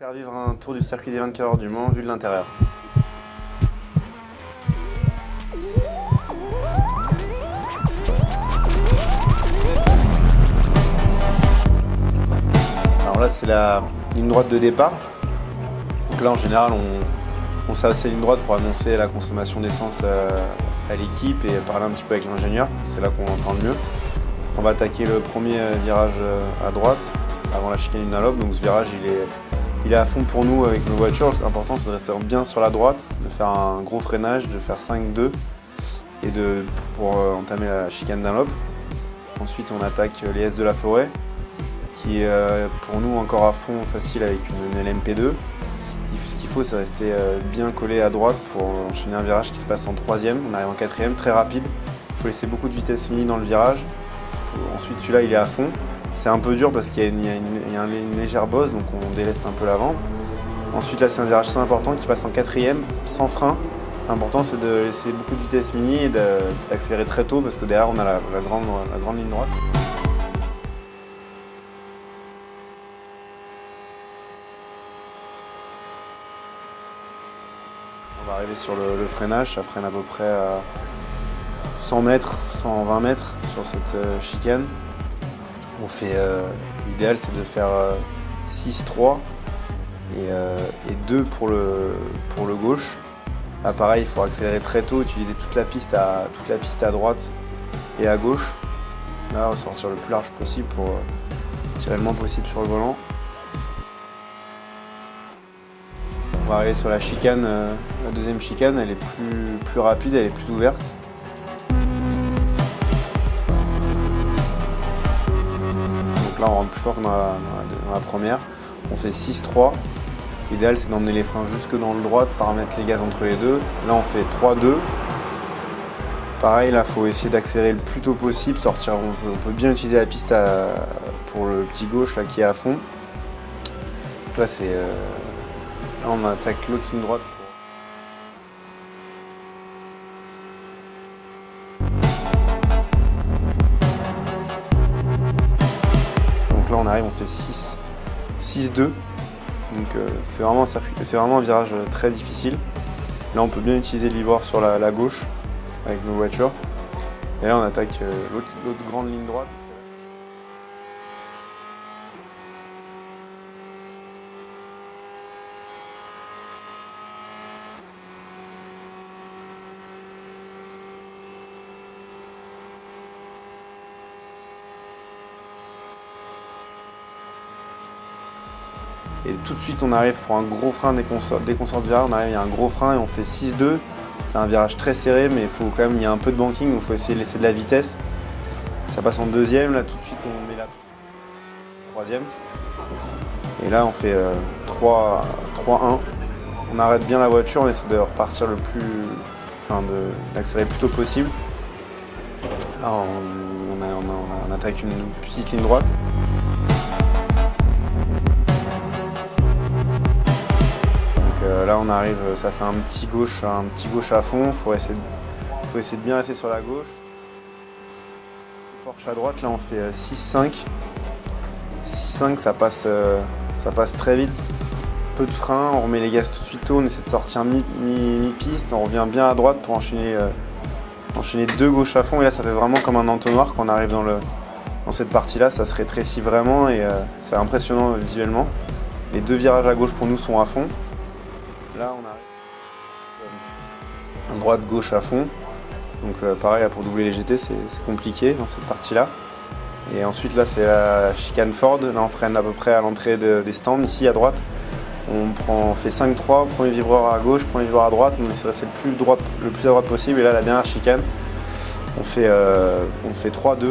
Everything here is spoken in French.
Faire vivre un tour du circuit des 24 heures du Mans vu de l'intérieur. Alors là c'est la ligne droite de départ. Donc là en général on s'assied à ligne droite pour annoncer la consommation d'essence à l'équipe et parler un petit peu avec l'ingénieur. C'est là qu'on entend le mieux. On va attaquer le premier virage à droite avant la chicane du Dunlop. Donc ce virage il est à fond pour nous avec nos voitures. L'important c'est de rester bien sur la droite, de faire un gros freinage, de faire 5-2 et pour entamer la chicane Dunlop. Ensuite on attaque les S de la forêt qui est pour nous encore à fond facile avec une LMP2. Ce qu'il faut c'est rester bien collé à droite pour enchaîner un virage qui se passe en troisième. On arrive en quatrième, très rapide. Il faut laisser beaucoup de vitesse mini dans le virage. Ensuite celui-là il est à fond. C'est un peu dur parce qu'il y a une légère bosse, donc on déleste un peu l'avant. Ensuite là c'est un virage très important qui passe en quatrième, sans frein. L'important c'est de laisser beaucoup de vitesse mini et d'accélérer très tôt parce que derrière on a la grande ligne droite. On va arriver sur le freinage, ça freine à peu près à 100 mètres, 120 mètres sur cette chicane. On fait, l'idéal c'est de faire 6-3 et 2 pour le gauche. Là pareil, il faut accélérer très tôt, utiliser toute la piste à droite et à gauche. Là, on va sortir le plus large possible pour tirer le moins possible sur le volant. On va arriver sur la chicane, la deuxième chicane, elle est plus rapide, elle est plus ouverte. Là on rentre plus fort que dans la première. On fait 6-3. L'idéal c'est d'emmener les freins jusque dans le droit, de paramétrer les gaz entre les deux. Là on fait 3-2. Pareil, là il faut essayer d'accélérer le plus tôt possible, sortir. On peut bien utiliser la piste pour le petit gauche là, qui est à fond. Là on attaque l'autre ligne droite. Là on arrive, on fait 6-2, donc c'est vraiment un virage très difficile. Là on peut bien utiliser le libre sur la gauche avec nos voitures. Et là on attaque l'autre grande ligne droite. Et tout de suite on arrive pour un gros frein dès qu'on sort du virage, on arrive, il y a un gros frein et on fait 6-2. C'est un virage très serré mais il y a un peu de banking, donc il faut essayer de laisser de la vitesse. Ça passe en deuxième, là tout de suite on met la troisième. Et là on fait 3-1. On arrête bien la voiture, on essaie de repartir d'accélérer le plus tôt possible. Là on attaque une petite ligne droite. Là on arrive, ça fait un petit gauche à fond, il faut essayer de bien rester sur la gauche. Porsche à droite, là on fait 6-5. 6-5 ça passe très vite. Peu de frein, on remet les gaz tout de suite tôt, on essaie de sortir mi-piste, on revient bien à droite pour enchaîner 2 gauches à fond et là ça fait vraiment comme un entonnoir quand on arrive dans cette partie là, ça se rétrécit vraiment et c'est impressionnant visuellement. Les 2 virages à gauche pour nous sont à fond. Là on arrive à droite-gauche à fond, donc pareil pour doubler les GT c'est compliqué dans cette partie là. Et ensuite là c'est la chicane Ford, là on freine à peu près à l'entrée des stands, ici à droite. On fait 5-3, premier vibreur à gauche, premier vibreur à droite, on essaie de rester le plus à droite possible et là la dernière chicane on fait 3-2.